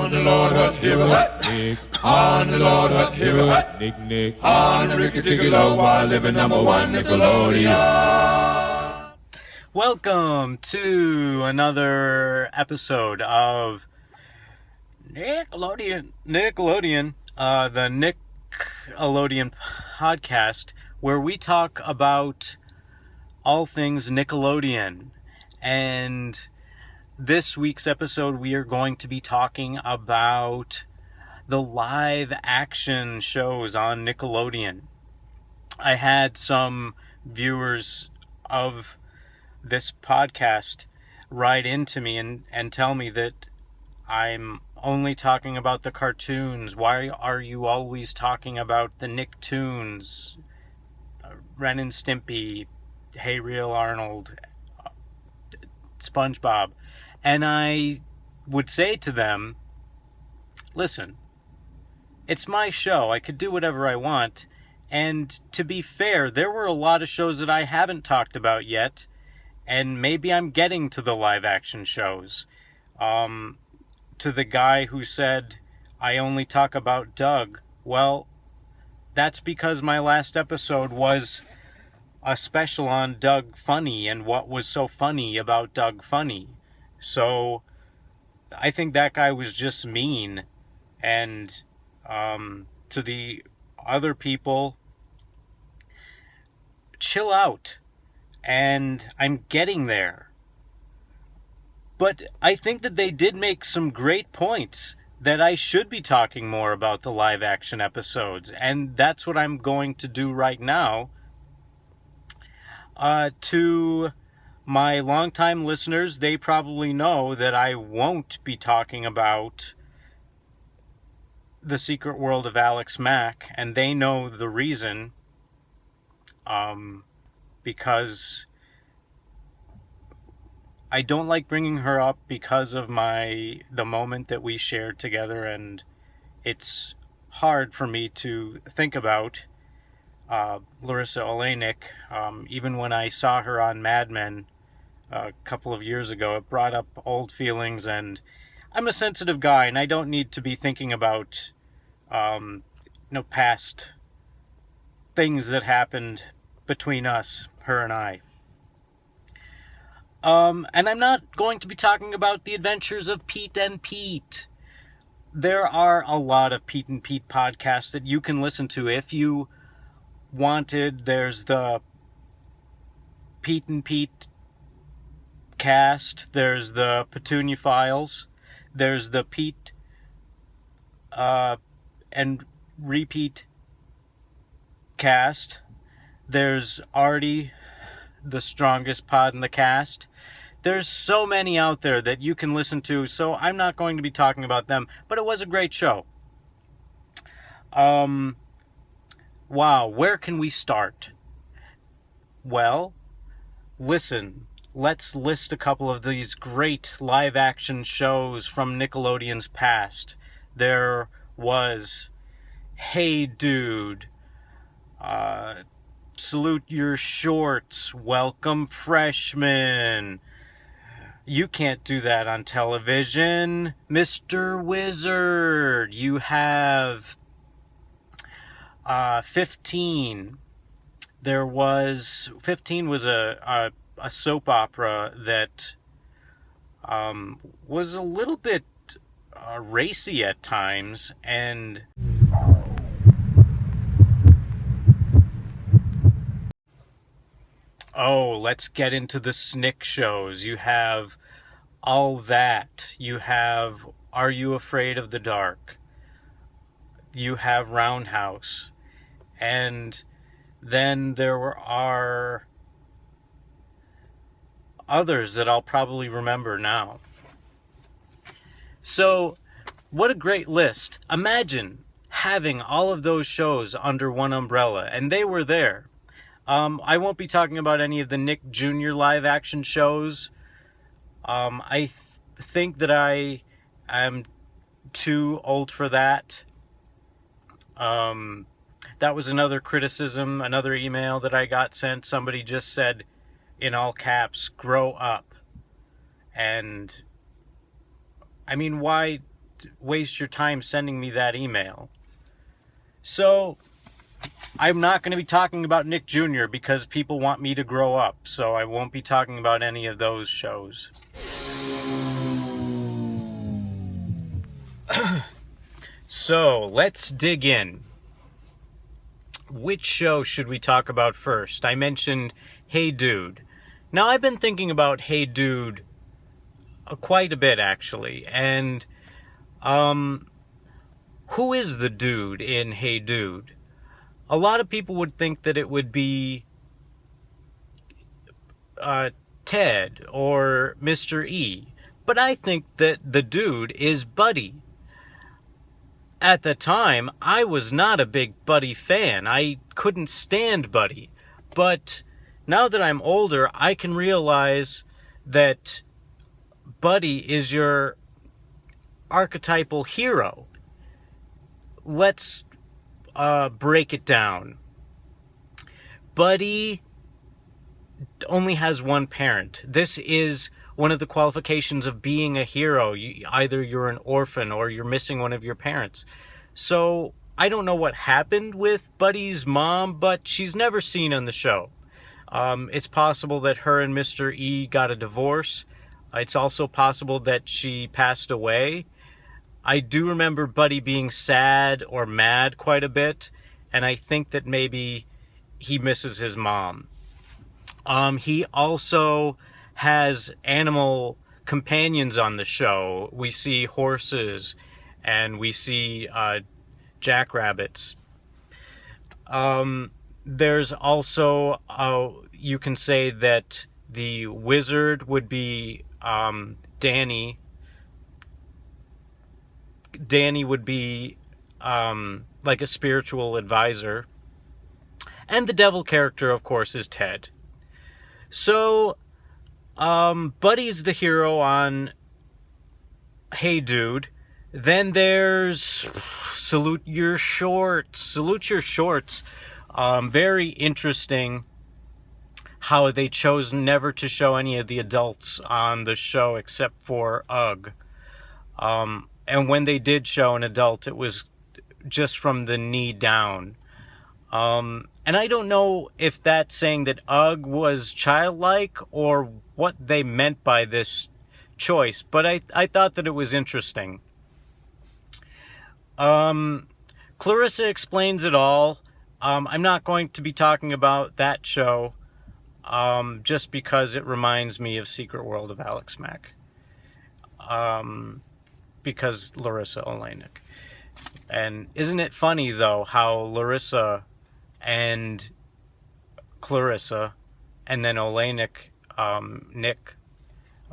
On the Lord Hut, here hut, Nick. On the Lord Hut, here hut, Nick, Nick. On the Ricky Ticky Low, while living number one Nickelodeon. Welcome to another episode of Nickelodeon, the Nickelodeon podcast, where we talk about all things Nickelodeon. And this week's episode, we are going to be talking about the live action shows on Nickelodeon. I had some viewers of this podcast write into me and tell me that I'm only talking about the cartoons. Why are you always talking about the Nicktoons, Ren and Stimpy, Hey Real Arnold, SpongeBob? And I would say to them, listen, it's my show. I could do whatever I want. And to be fair, there were a lot of shows that I haven't talked about yet. And maybe I'm getting to the live action shows. To the guy who said, I only talk about Doug. Well, that's because my last episode was a special on Doug Funny and what was so funny about Doug Funny. So I think that guy was just mean. And to the other people, chill out. And I'm getting there. But I think that they did make some great points that I should be talking more about the live action episodes. And that's what I'm going to do right now. To my longtime listeners, they probably know that I won't be talking about The Secret World of Alex Mack, and they know the reason, because I don't like bringing her up because of the moment that we shared together, and it's hard for me to think about Larissa Oleynik. Even when I saw her on Mad Men a couple of years ago, it brought up old feelings, and I'm a sensitive guy, and I don't need to be thinking about past things that happened between us, her and I. And I'm not going to be talking about the adventures of Pete and Pete. There are a lot of Pete and Pete podcasts that you can listen to if you wanted. There's the Pete and Pete cast. There's the Petunia Files. There's the Pete and Repeat cast. There's Artie, the strongest pod in the cast. There's so many out there that you can listen to, so I'm not going to be talking about them, but it was a great show. Wow, where can we start? Well, listen, let's list a couple of these great live-action shows from Nickelodeon's past. There was Hey Dude, Salute Your Shorts, Welcome Freshmen, You Can't Do That on Television, Mr. Wizard, you have 15. 15 was a soap opera that was a little bit racy at times, and let's get into the Snick shows. You have All That. You have Are You Afraid of the Dark? You have Roundhouse. And then there are others that I'll probably remember now. So, what a great list. Imagine having all of those shows under one umbrella, and they were there. I won't be talking about any of the Nick Jr. live action shows. I think that I am too old for that. That was another criticism, another email that I got sent. Somebody just said, in all caps, grow up. And, I mean, why waste your time sending me that email. So, I'm not going to be talking about Nick Jr. because people want me to grow up, so I won't be talking about any of those shows. So, let's dig in. Which show should we talk about first? I mentioned Hey Dude. Now, I've been thinking about Hey Dude quite a bit, actually, and who is the dude in Hey Dude? A lot of people would think that it would be Ted or Mr. E, but I think that the dude is Buddy. At the time, I was not a big Buddy fan. I couldn't stand Buddy. But now that I'm older, I can realize that Buddy is your archetypal hero. Let's break it down. Buddy only has one parent. This is one of the qualifications of being a hero. Either you're an orphan or you're missing one of your parents. So I don't know what happened with Buddy's mom, but she's never seen on the show. It's possible that her and Mr. E got a divorce. It's also possible that she passed away. I do remember Buddy being sad or mad quite a bit, and I think that maybe he misses his mom. He also has animal companions on the show. We see horses and we see jackrabbits. There's also, you can say that the wizard would be Danny. Danny would be like a spiritual advisor. And the devil character, of course, is Ted. So, Buddy's the hero on Hey Dude. Then there's Salute Your Shorts. Salute Your Shorts. Very interesting how they chose never to show any of the adults on the show except for Ugg. And when they did show an adult, it was just from the knee down. And I don't know if that's saying that Ugg was childlike or what they meant by this choice, but I thought that it was interesting. Clarissa Explains It All. I'm not going to be talking about that show just because it reminds me of Secret World of Alex Mack. Because Larissa Oleynik. And isn't it funny, though, how Larissa and Clarissa and then Oleynik, Nick,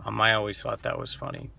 I always thought that was funny.